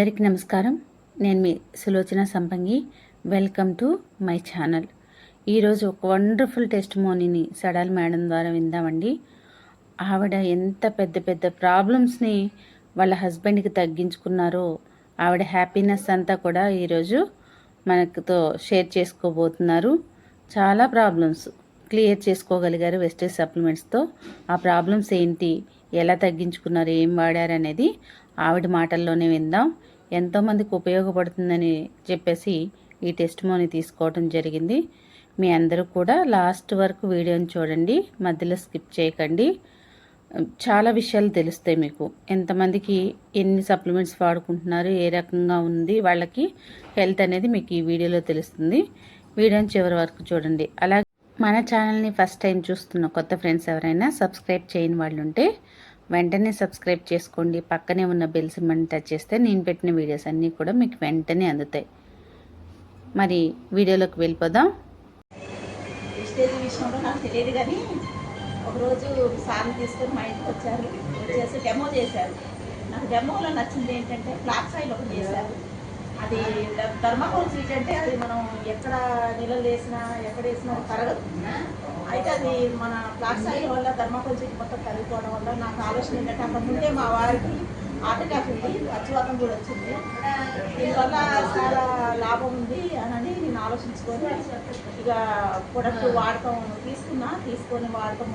అందరికీ నమస్కారం. నేను మీ సులోచన సంపంగి. Welcome to my channel. ఈరోజు ఒక వండర్ఫుల్ టెస్టిమోనీని సడాల్ మేడం ద్వారా విందామండి. ఆవిడ ఎంత పెద్ద పెద్ద ప్రాబ్లమ్స్ని వాళ్ళ హస్బెండ్కి తగ్గించుకున్నారో ఆవిడ హ్యాపీనెస్ అంతా కూడా ఈరోజు మనతో షేర్ చేసుకోబోతున్నారు. చాలా ప్రాబ్లమ్స్ క్లియర్ చేసుకోగలిగారు వెస్టేజ్ సప్లిమెంట్స్తో. ఆ ప్రాబ్లమ్స్ ఏంటి, ఎలా తగ్గించుకున్నారు, ఏం వాడారు అనేది ఆవిడ మాటల్లోనే విందాం. ఎంతోమందికి ఉపయోగపడుతుందని చెప్పేసి ఈ టెస్టిమోనీ తీసుకోవడం జరిగింది. మీ అందరూ కూడా లాస్ట్ వరకు వీడియోని చూడండి, మధ్యలో స్కిప్ చేయకండి. చాలా విషయాలు తెలుస్తాయి మీకు. ఎంతమందికి ఎన్ని సప్లిమెంట్స్ వాడుకుంటున్నారు, ఏ రకంగా ఉంది వాళ్ళకి హెల్త్ అనేది మీకు ఈ వీడియోలో తెలుస్తుంది. వీడియోని చివరి వరకు చూడండి. అలాగే మన ఛానల్ని ఫస్ట్ టైం చూస్తున్న కొత్త ఫ్రెండ్స్ ఎవరైనా సబ్స్క్రైబ్ చేయని వాళ్ళు ఉంటే వెంటనే సబ్స్క్రైబ్ చేసుకోండి. పక్కనే ఉన్న బెల్ సింబల్ని టచ్ చేస్తే నేను పెట్టిన వీడియోస్ అన్నీ కూడా మీకు వెంటనే అందుతాయి. మరి వీడియోలోకి వెళ్ళిపోదాం. స్టేజ్ విషయంలో నాకు తెలియదు, కానీ ఒకరోజు సార్ని తీసుకొని మా ఇంటికి వచ్చేసి డెమో చేశారు. నాకు డెమోలో నచ్చింది ఏంటంటే ఫ్లాక్స్ ఆయిల్ ఒకటి చేశారు. అది థర్మాకోల్ షీట్ అంటే అది మనం ఎక్కడ నీళ్ళు వేసినా ఎక్కడ వేసినా కరగదు. అయితే అది మన ఫ్లాక్స్ ఆయిల్ వల్ల థర్మాకోల్ షీట్ మొత్తం కరిగిపోవడం వల్ల నాకు ఆలోచన ఏంటంటే అంతకుముందే మా వారికి హార్ట్ అటాక్ ఉంది, పచ్చివాతం కూడా వచ్చింది. దీనివల్ల చాలా లాభం ఉంది అని నేను ఆలోచించుకొని ఇక ప్రొడక్ట్ వాడటం తీసుకొని వాడటం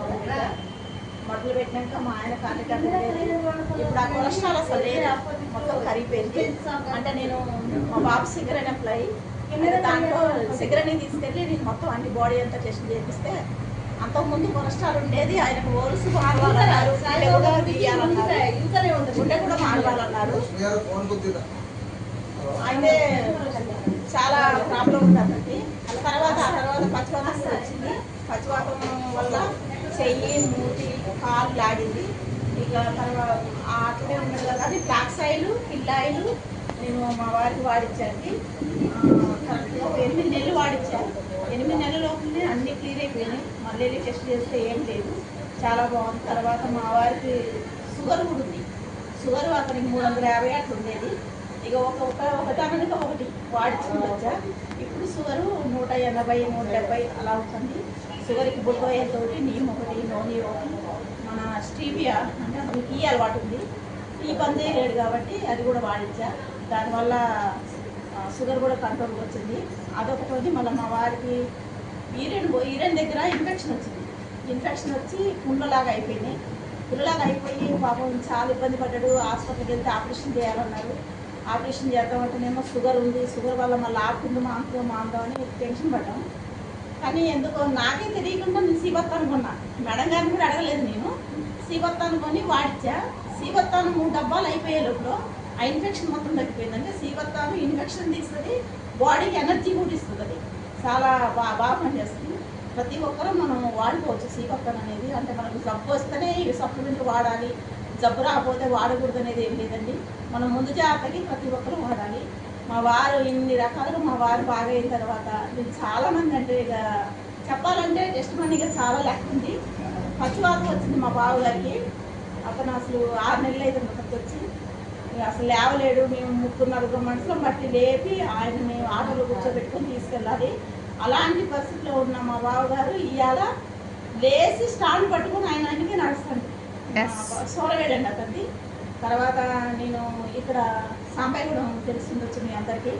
మొదలు పెట్టినాక మా ఆయన హార్ట్ అటాక్ ఉండేది. ఇప్పుడు ఆ కొలెస్ట్రాల్ అసలు లేదు, మొత్తం కరిగిపోయింది. అంటే నేను మా బాబు సిగరెట్ ఎంప్లాయీ, దాంట్లో సిగరెట్ని తీసుకెళ్ళి నేను మొత్తం అన్ని బాడీ అంతా టెస్ట్ చేపిస్తే అంతకుముందు కొలెస్ట్రాల్ ఉండేది. ఆయనకు ఓల్స్ మారవాలన్నారు, గుండె కూడా మారవాలన్నారు. అయితే చాలా ప్రాబ్లం ఉంది అతనికి. తర్వాత పచ్చివాతం వచ్చింది. పచ్చివాతం వల్ల చెయ్యి, మూతి, కాలు లాడింది. ఇక తర్వాత అట్లనే ఉన్నది కదా, అది ఫ్లాక్స్ ఆయిల్, పిల్లాయిలు నేను మా వారికి వాడించండి. కరెక్ట్గా 8 నెలలు వాడించాను. 8 నెలల లోపలనే అన్నీ క్లియర్ అయిపోయినాయి. మళ్ళీ టెస్ట్ చేస్తే ఏం లేదు, చాలా బాగుంది. తర్వాత మా వారికి షుగర్ కూడా ఉంది. షుగర్ అతనికి 350 అట్లా ఉండేది. ఇక ఒకదానికి ఒకటి వాడించుకుంటూ వచ్చా. ఇప్పుడు షుగరు 180, 170 అలా ఉంటుంది. షుగర్కి బుల్బోయతోటి నీమ్ ఒకటి, నూనె ఒకటి, మన స్టీవియా అంటే అతనికి టీ అలవాటు ఉంది. టీ బంద్ చేయలేడు కాబట్టి అది కూడా వాడించా. దానివల్ల షుగర్ కూడా కంట్రోల్కి వచ్చింది. అదొకటి. మళ్ళీ మా వారికి ఈరెన్ దగ్గర ఇన్ఫెక్షన్ వచ్చి పుండ్లలాగా అయిపోయినాయి. పుండ్లలాగా అయిపోయి పాపం చాలా ఇబ్బంది పడ్డాడు. హాస్పిటల్కి వెళ్తే ఆపరేషన్ చేయాలన్నారు. ఆపరేషన్ చేద్దామంటేనేమో షుగర్ ఉంది, షుగర్ వల్ల మళ్ళీ ఆపుకుంటూ మాందాం అని టెన్షన్ పడ్డాం. కానీ ఎందుకో నాకే తెలియకుండా నేను సీబత్తాను కొన్నా. మేడం గారిని కూడా అడగలేదు నేను. సీబత్తాను కొని వాడిచ్చా. సీబత్తాను 3 డబ్బాలు అయిపోయే లోపల ఆ ఇన్ఫెక్షన్ మొత్తం తగ్గిపోయింది. అంటే సీబత్తాను ఇన్ఫెక్షన్ తీస్తుంది, బాడీకి ఎనర్జీ కూడా ఇస్తుంది. చాలా బాగా పనిచేస్తుంది. ప్రతి ఒక్కరూ మనం వాడుకోవచ్చు సీబత్తాను అనేది. అంటే మనకు జబ్బు వస్తేనే ఇవి సప్లిమెంట్లు వాడాలి, జబ్బు రాకపోతే వాడకూడదు అనేది ఏం లేదండి. మనం ముందు జాగ్రత్తకి ప్రతి ఒక్కరూ వాడాలి. మా వారు ఇన్ని రకాలుగా మా వారు బాగా అయిన తర్వాత నేను చాలామంది, అంటే ఇక చెప్పాలంటే టెస్ట్ మనీగా చాలా లెక్క ఉంది. పచ్చివాతం వచ్చింది మా బావ గారికి. అతను అసలు 6 నెలలు అయితే మొక్కకి వచ్చి అసలు లేవలేడు. మేము 3-4 మనుషులు బట్టి లేపి ఆయన మేము ఆటోలో కూర్చోబెట్టుకొని తీసుకెళ్ళాలి. అలాంటి పరిస్థితిలో ఉన్న మా బావగారు ఇవాళ లేచి స్టాండ్ పట్టుకొని ఆయనకి నడుస్తాడు. సోలవేడండి అతన్ని. తర్వాత నేను ఇక్కడ సాంబాయిగూడెం తెలిసిందొచ్చు మీ అందరికీ.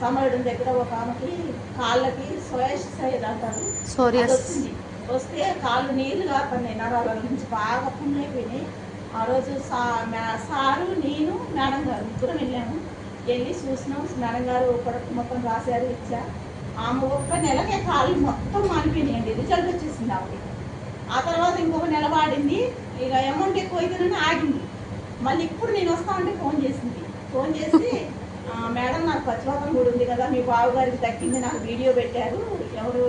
సాంబాయిగూడెం దగ్గర ఒక ఆమెకి కాళ్ళకి సోయాసిస్ అంటారు, వచ్చింది. వస్తే కాళ్ళు నీళ్ళు కాకుండా నరాల నుంచి బాగా పుండ్లైపోయినాయి. ఆ రోజు సారు, నేను, మేడం గారు ముగ్గురం వెళ్ళాము. వెళ్ళి చూసినాం. మేడం గారు ప్రొడక్ట్ మొత్తం రాశారు, ఇచ్చా. ఆమె 1 నెలకే కాళ్ళు మొత్తం మానిపోయినాయండి. రిజల్ట్ వచ్చేసింది ఆమెకి. ఆ తర్వాత ఇంకొక నెల వాడింది. ఇక అమౌంట్ ఎక్కువ అయితేనే ఆగింది. మళ్ళీ ఇప్పుడు నేను వస్తా అంటే ఫోన్ చేసి మేడం నాకు పచ్చివాతం కూడా ఉంది కదా, మీ బావగారికి తగ్గింది, నాకు వీడియో పెట్టారు. ఎవరు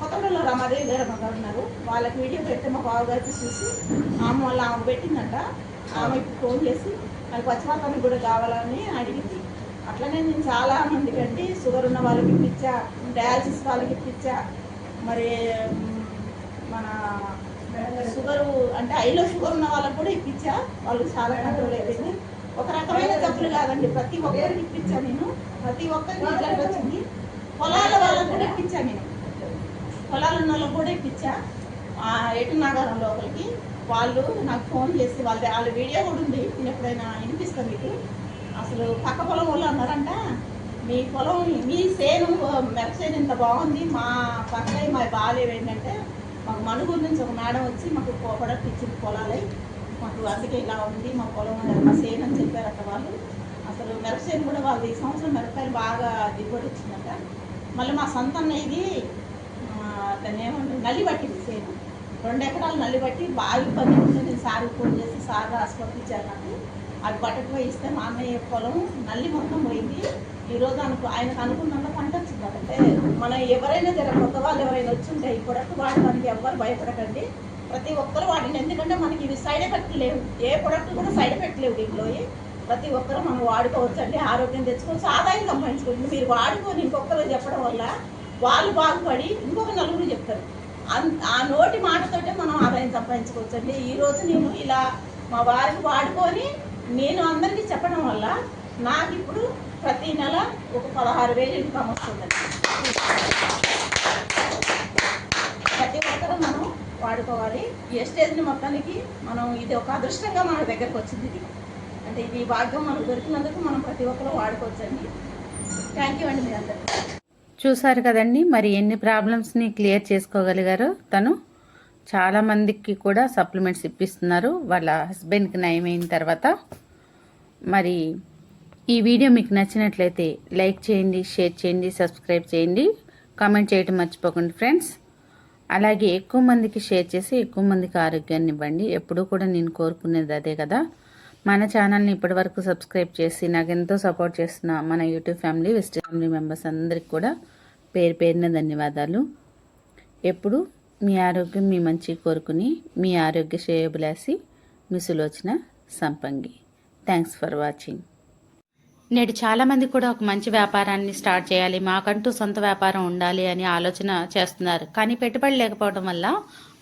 కొత్తగూడెంలో రమాదేవి గారు ఉన్నారు, వాళ్ళకి వీడియో పెడితే మా బావగారికి చూసి ఆమె వల్ల ఆమె పెట్టిందంట. ఆమె ఇప్పుడు ఫోన్ చేసి నాకు పచ్చివాతానికి కూడా కావాలని అడిగింది. అట్లనే నేను చాలా మందికి అంటే షుగర్ ఉన్న వాళ్ళకి ఇప్పించా, డయాలసిస్ వాళ్ళకి ఇప్పించా. మరి మన షుగరు అంటే ఐలో షుగర్ ఉన్న వాళ్ళకి కూడా ఇప్పించా. వాళ్ళు చాలా కంట్రోల్ అయిపోయింది. ఒక రకమైన జబ్బులు కాదండి, ప్రతి ఒక్కరికి ఇప్పించాను నేను. ప్రతి ఒక్కరికి రిజల్ట్ వచ్చింది. పొలాల వాళ్ళకు కూడా ఇప్పించాను నేను. పొలాలు ఉన్న వాళ్ళకి కూడా ఇప్పించా. ఎటు నాగారం లోపలికి వాళ్ళు నాకు ఫోన్ చేసి వాళ్ళ వీడియో కూడా ఉంది, నేను ఎప్పుడైనా వినిపిస్తాను మీకు. అసలు పక్క పొలం వాళ్ళు అన్నారంట, మీ పొలం మీ సేను మెరసేను ఇంత బాగుంది, మా పక్కన మా బాగాలేవు. ఏంటంటే మాకు మనుగూరు నుంచి ఒక మేడం వచ్చి మాకు ప్రొడక్ట్ ఇచ్చింది పొలాలై, మాకు అందుకే ఇలా ఉంది మా పొలం మా సేను అని చెప్పారట వాళ్ళు. అసలు మిరపసేను కూడా వాళ్ళు ఈ సంవత్సరం మిరపకాయలు బాగా దిగుబడి వచ్చిందట. మళ్ళీ మా సొంత ఇది దాన్ని ఏమంటారు నల్లి పట్టింది సేను, 2 ఎకరాలు నల్లి పట్టి బాగా ఇబ్బంది ఉంటుంది. నేను సార్కి ఫోన్ చేసి సార్ రాసి పంపించారు నాకు. అది పట్టకపోయి ఇస్తే మా అన్నయ్య పొలం నల్లి మొత్తం పోయింది. ఈరోజు ఆయనకు అనుకున్నంత పంట వచ్చిందంటే మనం ఎవరైనా కొత్త వాళ్ళు ఎవరైనా వచ్చి ఈ ప్రొడక్ట్ వాడడానికి ఎవ్వరు భయపడకండి, ప్రతి ఒక్కరు వాడండి. ఎందుకంటే మనకి ఇవి సైడ్ ఎఫెక్ట్ లేవు, ఏ ప్రొడక్ట్ కూడా సైడ్ ఎఫెక్ట్ లేవు దీంట్లో. ప్రతి ఒక్కరు మనం వాడుకోవచ్చు అండి, ఆరోగ్యం తెచ్చుకోవచ్చు, ఆదాయం సంపాదించుకోవచ్చు. మీరు వాడుకొని ఇంకొకరు చెప్పడం వల్ల వాళ్ళు బాగుపడి ఇంకొక నలుగురు చెప్తారు. ఆ నోటి మాటతోటే మనం ఆదాయం సంపాదించుకోవచ్చు అండి. ఈరోజు నేను ఇలా మా వారికి వాడుకొని నేను అందరికీ చెప్పడం వల్ల నాకు ఇప్పుడు ప్రతి నెల ఒక 16,000 ఇన్కమ్ వస్తుందండి. ప్రతి ఒక్కరూ మనం వాడుకోవాలి. ఈ స్టేజ్ని మొత్తానికి మనం ఇది ఒక అదృష్టంగా మన దగ్గరకు వచ్చింది. ఇది అంటే ఇది భాగ్యం మనకు దొరికినందుకు మనం ప్రతి ఒక్కరూ వాడుకోవచ్చండి. థ్యాంక్ యూ అండి మీ అందరికీ. చూసారు కదండి, మరి ఎన్ని ప్రాబ్లమ్స్ని క్లియర్ చేసుకోగలిగారు తను. చాలామందికి కూడా సప్లిమెంట్స్ ఇప్పిస్తున్నారు వాళ్ళ హస్బెండ్కి నయమైన తర్వాత. మరి ఈ వీడియో మీకు నచ్చినట్లయితే లైక్ చేయండి, షేర్ చేయండి, సబ్స్క్రైబ్ చేయండి, కామెంట్ చేయడం మర్చిపోకండి ఫ్రెండ్స్. అలాగే ఎక్కువ మందికి షేర్ చేసి ఎక్కువ మందికి ఆరోగ్యాన్ని ఇవ్వండి. ఎప్పుడూ కూడా నేను కోరుకునేది అదే కదా. మన ఛానల్ని ఇప్పటివరకు సబ్స్క్రైబ్ చేసి నాకు ఎంతో సపోర్ట్ చేస్తున్న మన YouTube family, west family members అందరికి కూడా పేరు పేరున ధన్యవాదాలు. ఎప్పుడు మీ ఆరోగ్యం మీ మంచి కోరుకుని మీ ఆరోగ్య శ్రేయోభిలాషి మీ సులోచన సంపంగి. Thanks for watching. నేడు చాలామంది కూడా ఒక మంచి వ్యాపారాన్ని స్టార్ట్ చేయాలి, మాకంటూ సొంత వ్యాపారం ఉండాలి అని ఆలోచన చేస్తున్నారు. కానీ పెట్టుబడి లేకపోవడం వల్ల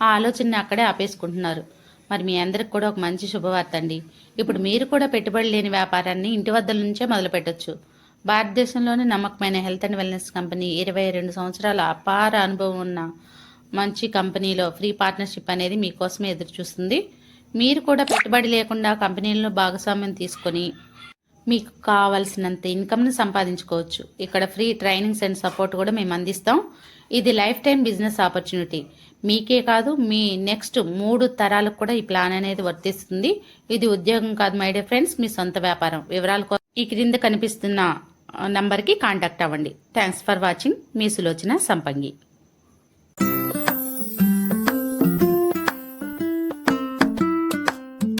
ఆ ఆలోచనని అక్కడే ఆపేసుకుంటున్నారు. మరి మీ అందరికి కూడా ఒక మంచి శుభవార్త అండి. ఇప్పుడు మీరు కూడా పెట్టుబడి లేని వ్యాపారాన్ని ఇంటి వద్ద నుంచే మొదలు పెట్టొచ్చు. భారతదేశంలోని నమ్మకమైన హెల్త్ అండ్ వెల్నెస్ కంపెనీ 22 సంవత్సరాల అపార అనుభవం ఉన్న మంచి కంపెనీలో ఫ్రీ పార్ట్నర్షిప్ అనేది మీకోసమే ఎదురు చూస్తుంది. మీరు కూడా పెట్టుబడి లేకుండా కంపెనీలను భాగస్వామ్యం తీసుకొని మీకు కావాల్సినంత ఇన్కమ్ను సంపాదించుకోవచ్చు. ఇక్కడ ఫ్రీ ట్రైనింగ్స్ అండ్ సపోర్ట్ కూడా మేము అందిస్తాం. ఇది లైఫ్ టైం బిజినెస్ ఆపర్చునిటీ. మీకే కాదు, మీ నెక్స్ట్ 3 తరాలకు కూడా ఈ ప్లాన్ అనేది వర్తిస్తుంది. ఇది ఉద్యోగం కాదు మై డియర్ ఫ్రెండ్స్, మీ సొంత వ్యాపారం. వివరాల కోసం ఈ క్రింద కనిపిస్తున్న నంబర్కి కాంటాక్ట్ అవ్వండి. Thanks for watching. మీ సులోచన సంపంగి.